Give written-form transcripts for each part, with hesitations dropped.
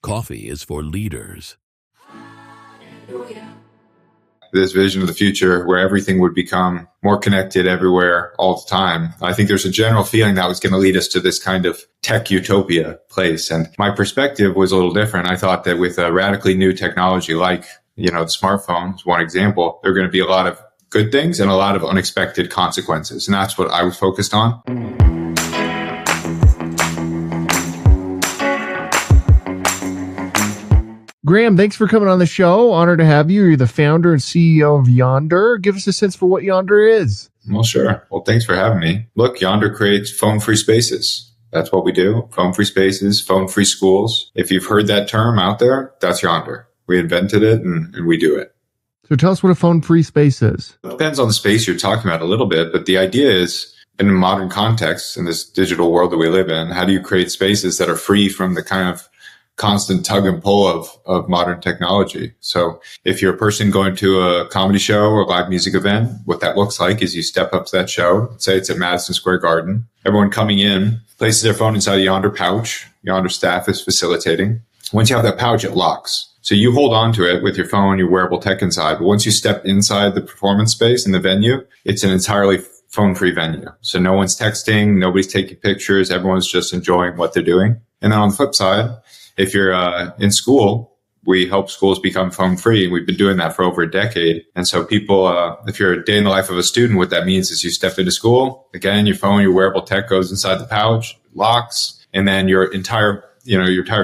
Coffee is for leaders. This vision of the future where everything would become more connected everywhere all the time. I think there's a general feeling that was going to lead us to this kind of tech utopia place. And my perspective was a little different. I thought that with a radically new technology like, the smartphone is one example, there are going to be a lot of good things and a lot of unexpected consequences. And that's what I was focused on. Graham, thanks for coming on the show. Honored to have you. You're the founder and CEO of Yondr. Give us a sense for what Yondr is. Well, sure. Well, thanks for having me. Look, Yondr creates phone-free spaces. That's what we do. Phone-free spaces, phone-free schools. If you've heard that term out there, that's Yondr. We invented it and we do it. So tell us what a phone-free space is. It depends on the space you're talking about a little bit, but the idea is, in a modern context, in this digital world that we live in, how do you create spaces that are free from the kind of constant tug and pull of modern technology? So if you're a person going to a comedy show or live music event, what that looks like is you step up to that show, say it's at Madison Square Garden. Everyone coming in places their phone inside a Yondr pouch. Yondr staff is facilitating. Once you have that pouch, it locks. So you hold on to it with your phone, your wearable tech inside. But once you step inside the performance space in the venue, it's an entirely phone-free venue. So no one's texting, nobody's taking pictures, everyone's just enjoying what they're doing. And then on the flip side, if you're in school, we help schools become phone-free. We've been doing that for over a decade. And so people, if you're a day in the life of a student, what that means is you step into school, again, your phone, your wearable tech goes inside the pouch, locks, and then your entire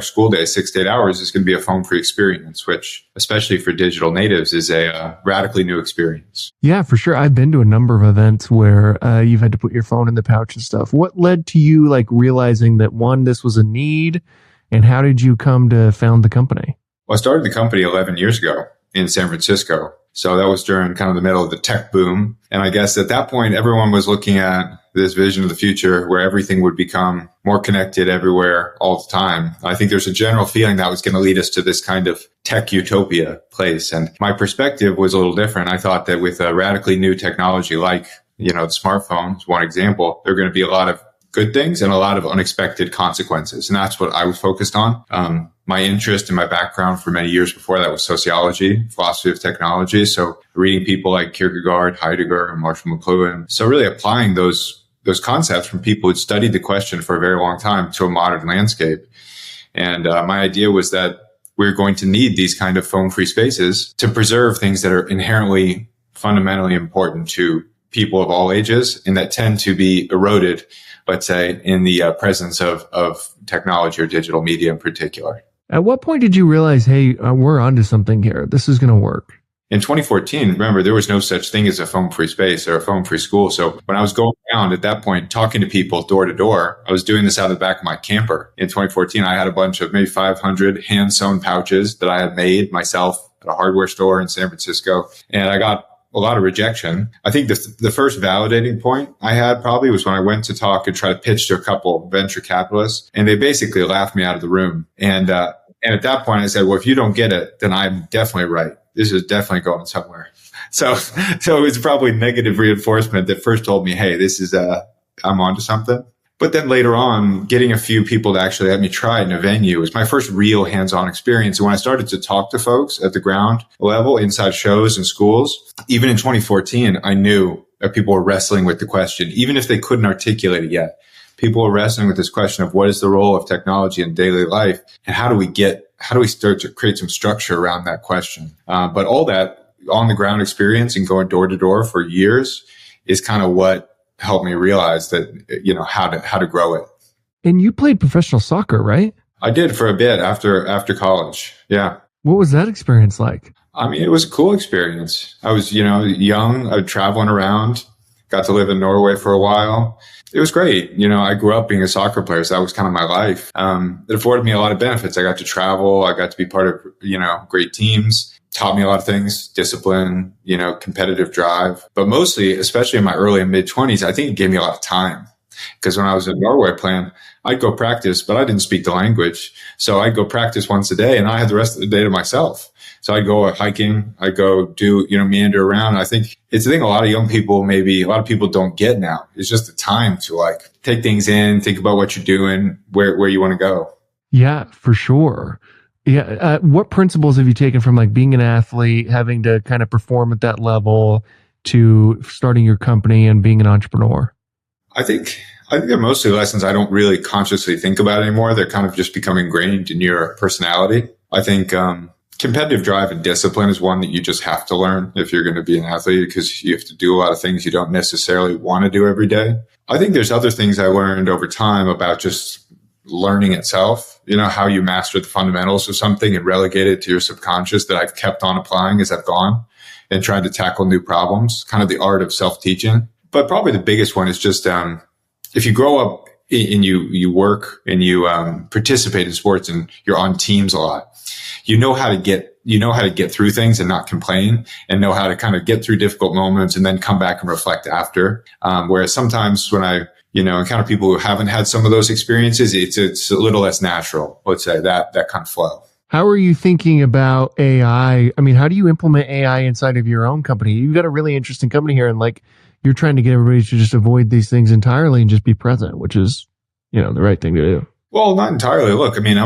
school day, 6 to 8 hours, is going to be a phone-free experience, which, especially for digital natives, is a radically new experience. Yeah, for sure. I've been to a number of events where you've had to put your phone in the pouch and stuff. What led to you realizing that, one, this was a need, and how did you come to found the company? Well, I started the company 11 years ago in San Francisco. So that was during kind of the middle of the tech boom. And I guess at that point, everyone was looking at this vision of the future where everything would become more connected everywhere all the time. I think there's a general feeling that was going to lead us to this kind of tech utopia place. And my perspective was a little different. I thought that with a radically new technology like, the smartphone is one example, there are going to be a lot of good things and a lot of unexpected consequences. And that's what I was focused on. My interest and my background for many years before that was sociology, philosophy of technology. So reading people like Kierkegaard, Heidegger, and Marshall McLuhan. So really applying those concepts from people who'd studied the question for a very long time to a modern landscape. And my idea was that we're going to need these kind of phone-free spaces to preserve things that are inherently fundamentally important to people of all ages and that tend to be eroded, let's say, in the presence of technology or digital media in particular. At what point did you realize, hey, we're onto something here? This is going to work? In 2014, remember, there was no such thing as a phone-free space or a phone-free school. So when I was going around at that point, talking to people door to door, I was doing this out of the back of my camper. In 2014, I had a bunch of maybe 500 hand-sewn pouches that I had made myself at a hardware store in San Francisco. And I got a lot of rejection. I think the first validating point I had probably was when I went to talk and try to pitch to a couple venture capitalists, and they basically laughed me out of the room. And at that point I said, well, if you don't get it, then I'm definitely right. This is definitely going somewhere. So it was probably negative reinforcement that first told me, hey, this is, I'm onto something. But then later on, getting a few people to actually let me try it in a venue was my first real hands-on experience. And when I started to talk to folks at the ground level inside shows and schools, even in 2014, I knew that people were wrestling with the question, even if they couldn't articulate it yet. People were wrestling with this question of what is the role of technology in daily life, and how do we start to create some structure around that question? But all that on the ground experience and going door to door for years is kind of what helped me realize that, how to grow it. And you played professional soccer, right? I did for a bit after college. Yeah. What was that experience like? I mean, it was a cool experience. I was, young, I was traveling around, got to live in Norway for a while. It was great. I grew up being a soccer player, so that was kind of my life. It afforded me a lot of benefits. I got to travel. I got to be part of, great teams. Taught me a lot of things, discipline, competitive drive. But mostly, especially in my early and mid 20s, I think it gave me a lot of time. Because when I was in Norway playing, I'd go practice, but I didn't speak the language. So I'd go practice once a day and I had the rest of the day to myself. So I'd go hiking, I'd go do, meander around. I think it's the thing a lot of people don't get now. It's just the time to take things in, think about what you're doing, where you want to go. Yeah, for sure. Yeah. What principles have you taken from like being an athlete, having to kind of perform at that level, to starting your company and being an entrepreneur? I think they're mostly lessons I don't really consciously think about anymore. They're kind of just become ingrained in your personality. I think competitive drive and discipline is one that you just have to learn if you're going to be an athlete, because you have to do a lot of things you don't necessarily want to do every day. I think there's other things I learned over time about just learning itself, how you master the fundamentals of something and relegate it to your subconscious, that I've kept on applying as I've gone and tried to tackle new problems, kind of the art of self-teaching. But probably the biggest one is just, if you grow up and you work and you participate in sports and you're on teams a lot, you know how to get through things and not complain, and know how to kind of get through difficult moments and then come back and reflect after. Whereas sometimes when I encounter people who haven't had some of those experiences, it's a little less natural, let's say, that kind of flow. How are you thinking about AI? I mean, how do you implement AI inside of your own company? You've got a really interesting company here, and like, you're trying to get everybody to just avoid these things entirely and just be present, which is, the right thing to do. Well, not entirely. Look, I mean,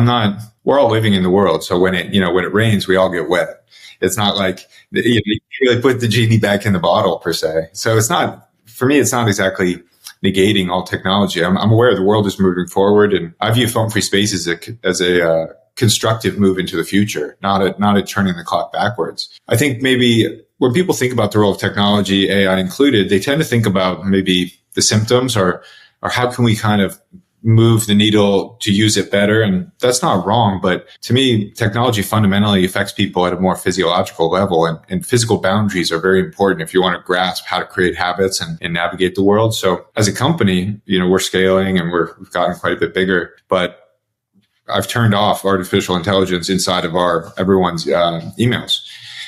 we're all living in the world. So when it rains, we all get wet. It's not like you really put the genie back in the bottle per se. So for me, it's not exactly negating all technology. I'm aware the world is moving forward, and I view phone-free spaces as a constructive move into the future, not a turning the clock backwards. I think maybe when people think about the role of technology, AI included, they tend to think about maybe the symptoms or how can we kind of move the needle to use it better. And that's not wrong. But to me, technology fundamentally affects people at a more physiological level, and physical boundaries are very important if you want to grasp how to create habits and navigate the world. So as a company, we're scaling and we've gotten quite a bit bigger, but I've turned off artificial intelligence inside of everyone's emails,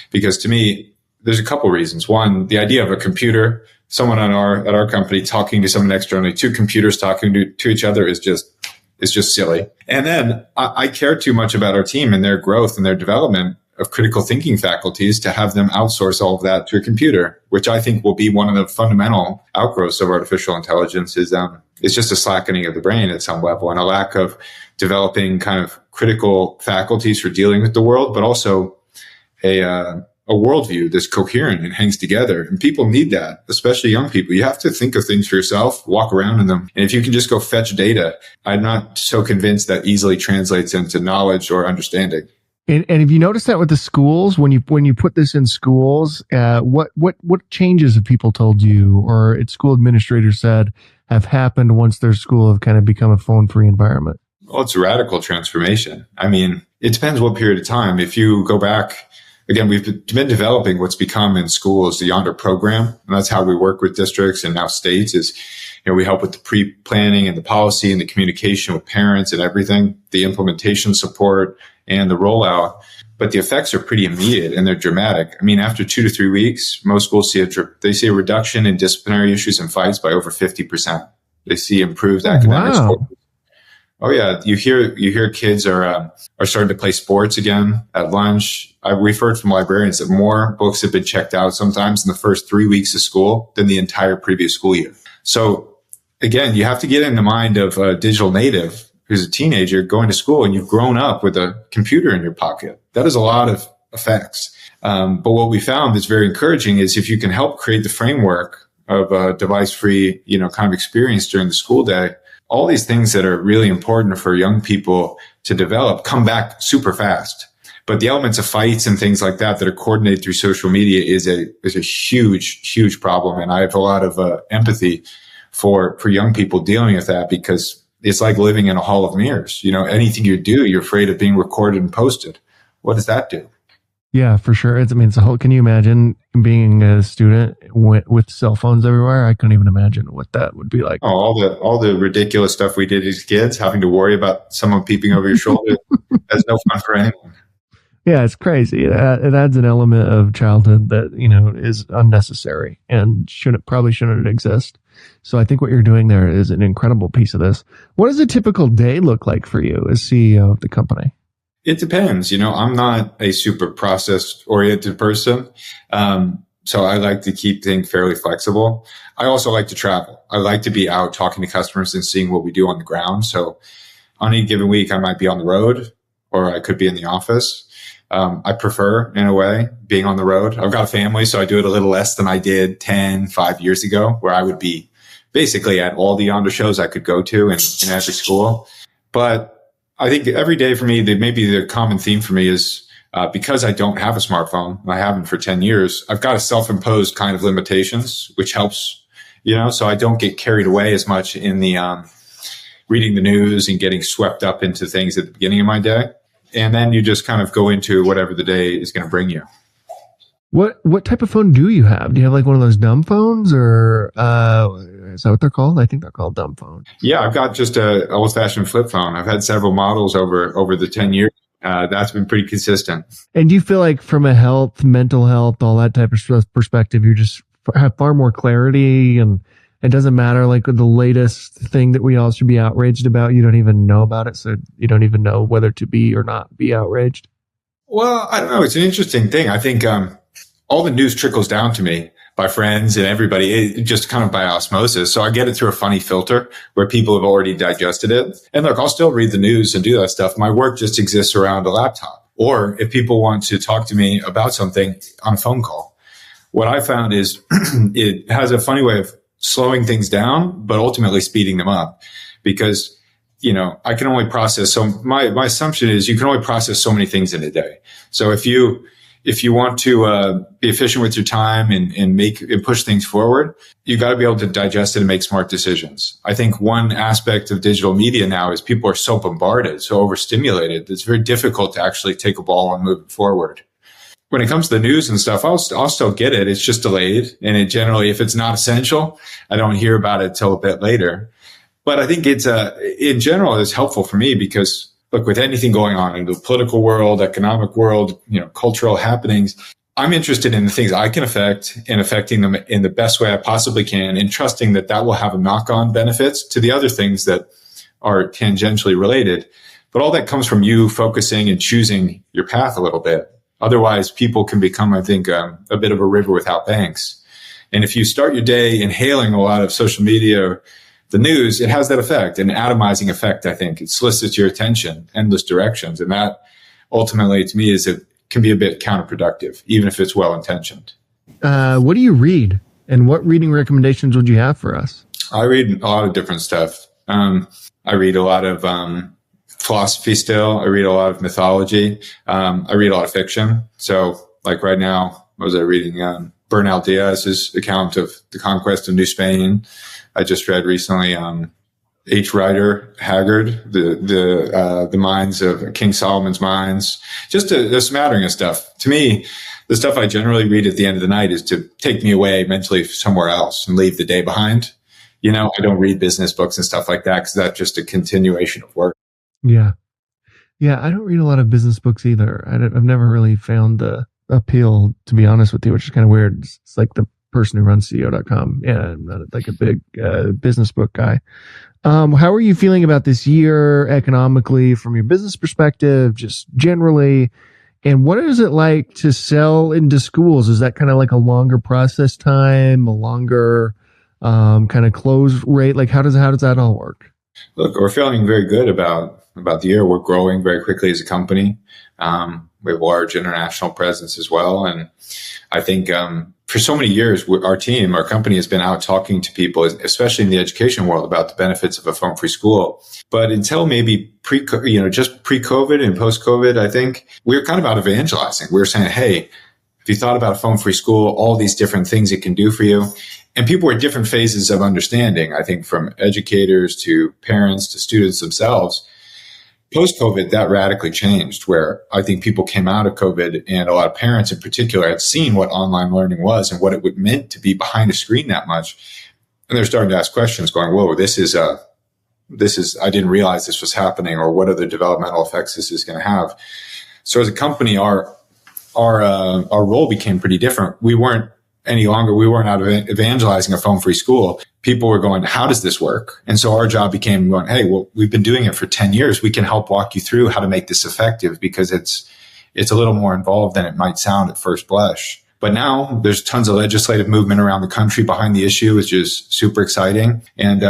because to me, there's a couple reasons. One, the idea of a computer, someone at our company talking to someone externally, two computers talking to each other is just silly. And then I care too much about our team and their growth and their development of critical thinking faculties to have them outsource all of that to a computer, which I think will be one of the fundamental outgrowths of artificial intelligence. It's just a slackening of the brain at some level, and a lack of developing kind of critical faculties for dealing with the world, but also a worldview that's coherent and hangs together. And people need that, especially young people. You have to think of things for yourself, walk around in them. And if you can just go fetch data, I'm not so convinced that easily translates into knowledge or understanding. And have you noticed that with the schools, when you put this in schools, what changes have people told you, or school administrators said, have happened once their school have kind of become a phone-free environment? Well, it's a radical transformation. I mean, it depends what period of time. If you go back, again, we've been developing what's become in schools the Yondr program, and that's how we work with districts and now states. Is we help with the pre-planning and the policy and the communication with parents and everything, the implementation support and the rollout. But the effects are pretty immediate and they're dramatic. I mean, after 2 to 3 weeks, most schools see a reduction in disciplinary issues and fights by over 50%. They see improved academic scores. Oh yeah, you hear kids are starting to play sports again at lunch. We've heard from librarians that more books have been checked out sometimes in the first 3 weeks of school than the entire previous school year. So again, you have to get in the mind of a digital native who's a teenager going to school, and you've grown up with a computer in your pocket. That is a lot of effects. But what we found that's very encouraging is if you can help create the framework of a device-free, kind of experience during the school day, all these things that are really important for young people to develop come back super fast. But the elements of fights and things like that are coordinated through social media is a huge, huge problem. And I have a lot of empathy for young people dealing with that, because it's like living in a hall of mirrors. Anything you do, you're afraid of being recorded and posted. What does that do? Yeah, for sure. It's a whole. Can you imagine being a student with cell phones everywhere? I couldn't even imagine what that would be like. Oh, all the ridiculous stuff we did as kids, having to worry about someone peeping over your shoulder. That's no fun for anyone. Yeah, it's crazy. It adds an element of childhood that is unnecessary and probably shouldn't exist. So I think what you're doing there is an incredible piece of this. What does a typical day look like for you as CEO of the company? It depends. I'm not a super process-oriented person. So I like to keep things fairly flexible. I also like to travel. I like to be out talking to customers and seeing what we do on the ground. So on any given week, I might be on the road, or I could be in the office. I prefer, in a way, being on the road. I've got a family, so I do it a little less than I did 5 years ago, where I would be basically at all the Yondr shows I could go to in every school. But I think every day for me, maybe the common theme for me is because I don't have a smartphone, I haven't for 10 years, I've got a self-imposed kind of limitations, which helps, so I don't get carried away as much in the reading the news and getting swept up into things at the beginning of my day. And then you just kind of go into whatever the day is going to bring you. What type of phone do you have? Do you have like one of those dumb phones, or is that what they're called? I think they're called dumb phones. Yeah, I've got just a old-fashioned flip phone. I've had several models over the 10 years. That's been pretty consistent. And do you feel like from a mental health, all that type of perspective, you just have far more clarity, and it doesn't matter like the latest thing that we all should be outraged about? You don't even know about it, so you don't even know whether to be or not be outraged? Well, I don't know. It's an interesting thing. I think all the news trickles down to me by friends and everybody, just kind of by osmosis. So I get it through a funny filter where people have already digested it. And look, I'll still read the news and do that stuff. My work just exists around a laptop. Or if people want to talk to me about something on a phone call, what I found is it has a funny way of slowing things down, but ultimately speeding them up, because I can only process. So my assumption is you can only process so many things in a day. So if you want to be efficient with your time and push things forward, you got to be able to digest it and make smart decisions. I think one aspect of digital media now is people are so bombarded, so overstimulated. It's very difficult to actually take a ball and move it forward. When it comes to the news and stuff, I'll still get it. It's just delayed. And it generally, if it's not essential, I don't hear about it till a bit later. But I think it's, in general, it's helpful for me because, look, with anything going on in the political world, economic world, cultural happenings, I'm interested in the things I can affect and affecting them in the best way I possibly can, and trusting that will have a knock-on benefits to the other things that are tangentially related. But all that comes from you focusing and choosing your path a little bit. Otherwise, people can become, I think, a bit of a river without banks. And if you start your day inhaling a lot of social media or the news, it has that effect, an atomizing effect, I think. It solicits your attention, endless directions. And that ultimately, to me, can be a bit counterproductive, even if it's well-intentioned. What do you read? And what reading recommendations would you have for us? I read a lot of different stuff. I read a lot of philosophy still. I read a lot of mythology. I read a lot of fiction. So like right now, what was I reading? Bernal Diaz's account of the conquest of New Spain. I just read recently H. Rider Haggard, the mines of King Solomon's mines. Just a smattering of stuff. To me, the stuff I generally read at the end of the night is to take me away mentally somewhere else and leave the day behind. I don't read business books and stuff like that because that's just a continuation of work. Yeah. Yeah, I don't read a lot of business books either. I've never really found the appeal, to be honest with you, which is kind of weird. It's like the person who runs CEO.com. Yeah, I'm not like a big business book guy. How are you feeling about this year economically from your business perspective, just generally? And what is it like to sell into schools? Is that kind of like a longer process time, a longer kind of close rate? Like how does that all work? Look, we're feeling very good about the year. We're growing very quickly as a company. We have a large international presence as well. And I think for so many years, our company has been out talking to people, especially in the education world, about the benefits of a phone-free school. But until maybe just pre-COVID and post-COVID, I think we were kind of out evangelizing. We were saying, hey, if you thought about a phone-free school, all these different things it can do for you. And people were at different phases of understanding, I think, from educators to parents to students themselves. Post-COVID, that radically changed, where I think people came out of COVID, and a lot of parents in particular had seen what online learning was and what it would meant to be behind a screen that much. And they're starting to ask questions going, whoa, this is, I didn't realize this was happening, or what are the developmental effects this is going to have. So as a company, our role became pretty different. We weren't out evangelizing a phone-free school. People were going, how does this work? And so our job became going, hey, well, we've been doing it for 10 years. We can help walk you through how to make this effective, because it's a little more involved than it might sound at first blush. But now there's tons of legislative movement around the country behind the issue, which is super exciting. And,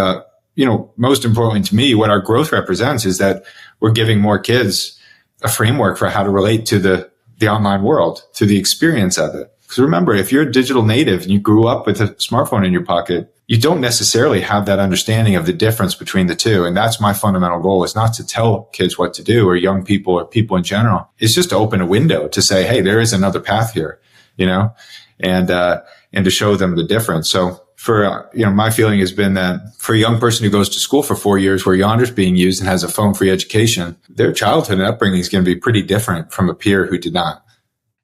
most importantly to me, what our growth represents is that we're giving more kids a framework for how to relate to the online world, to the experience of it. Because remember, if you're a digital native and you grew up with a smartphone in your pocket, you don't necessarily have that understanding of the difference between the two. And that's my fundamental goal, is not to tell kids what to do, or young people, or people in general. It's just to open a window to say, hey, there is another path here, and to show them the difference. So for, my feeling has been that for a young person who goes to school for 4 years where Yondr's being used and has a phone-free education, their childhood and upbringing is going to be pretty different from a peer who did not.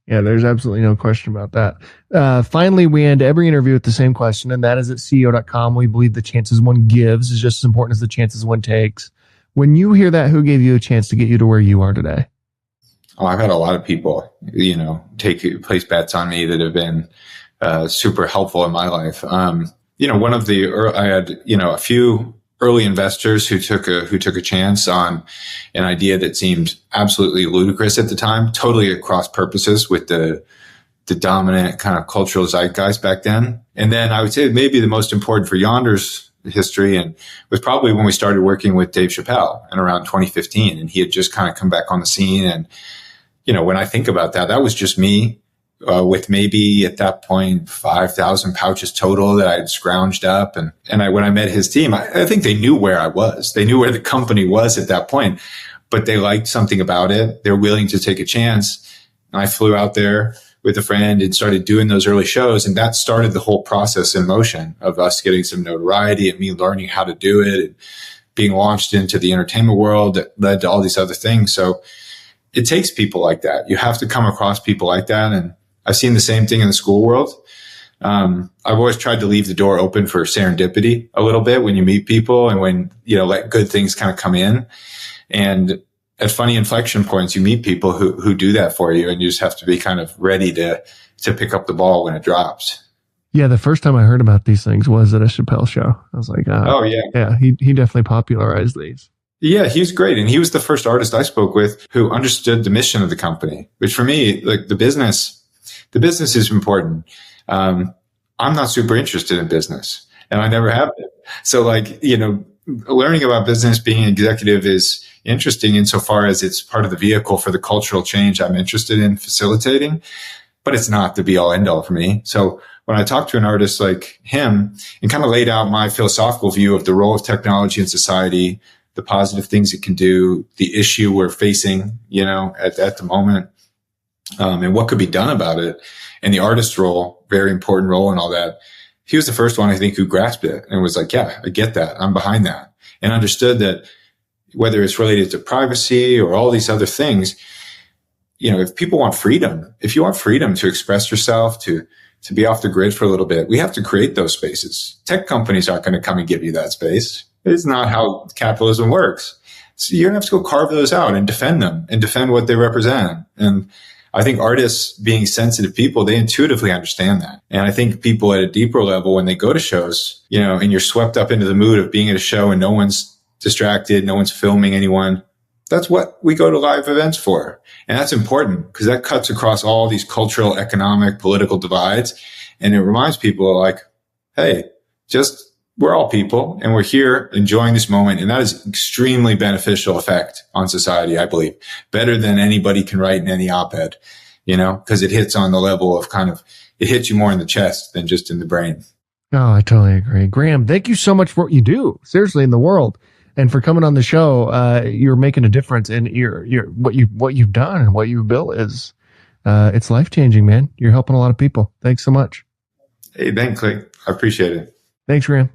Yeah, there's absolutely no question about that. Finally, we end every interview with the same question, and that is at CEO.com. We believe the chances one gives is just as important as the chances one takes. When you hear that, who gave you a chance to get you to where you are today? Oh, I've had a lot of people, place bets on me that have been super helpful in my life. I had, a few early investors who took a chance on an idea that seemed absolutely ludicrous at the time, totally at cross purposes with the dominant kind of cultural zeitgeist back then. And then I would say maybe the most important for Yondr's history and was probably when we started working with Dave Chappelle in around 2015. And he had just kind of come back on the scene. And, when I think about that, that was just me. With maybe at that point 5,000 pouches total that I had scrounged up, and when I met his team, I think they knew where I was. They knew where the company was at that point, but they liked something about it. They're willing to take a chance. And I flew out there with a friend and started doing those early shows, and that started the whole process in motion of us getting some notoriety and me learning how to do it and being launched into the entertainment world that led to all these other things. So it takes people like that. You have to come across people like that, and I've seen the same thing in the school world. I've always tried to leave the door open for serendipity a little bit when you meet people and when, let good things kind of come in. And at funny inflection points, you meet people who do that for you, and you just have to be kind of ready to pick up the ball when it drops. Yeah. The first time I heard about these things was at a Chappelle show. I was like, oh yeah. Yeah. He definitely popularized these. Yeah, he was great. And he was the first artist I spoke with who understood the mission of the company, which for me, like the business is important. I'm not super interested in business, and I never have been. So learning about business, being an executive is interesting insofar as it's part of the vehicle for the cultural change I'm interested in facilitating, but it's not the be all end all for me. So when I talked to an artist like him and kind of laid out my philosophical view of the role of technology in society, the positive things it can do, the issue we're facing, at the moment, and what could be done about it, and the artist's role, very important role and all that. He was the first one, I think, who grasped it and was like, yeah, I get that. I'm behind that, and understood that whether it's related to privacy or all these other things, if people want freedom, if you want freedom to express yourself, to be off the grid for a little bit, we have to create those spaces. Tech companies aren't going to come and give you that space. It's not how capitalism works. So you're going to have to go carve those out and defend them and defend what they represent. And I think artists, being sensitive people, they intuitively understand that. And I think people at a deeper level, when they go to shows, and you're swept up into the mood of being at a show and no one's distracted, no one's filming anyone, that's what we go to live events for. And that's important because that cuts across all these cultural, economic, political divides. And it reminds people like, hey, we're all people and we're here enjoying this moment. And that is extremely beneficial effect on society, I believe, better than anybody can write in any op-ed, because it hits on the level of it hits you more in the chest than just in the brain. Oh, I totally agree. Graham, thank you so much for what you do, seriously, in the world, and for coming on the show. You're making a difference in what you've done and what you've built is, it's life-changing, man. You're helping a lot of people. Thanks so much. Hey, thanks, Clint. I appreciate it. Thanks, Graham.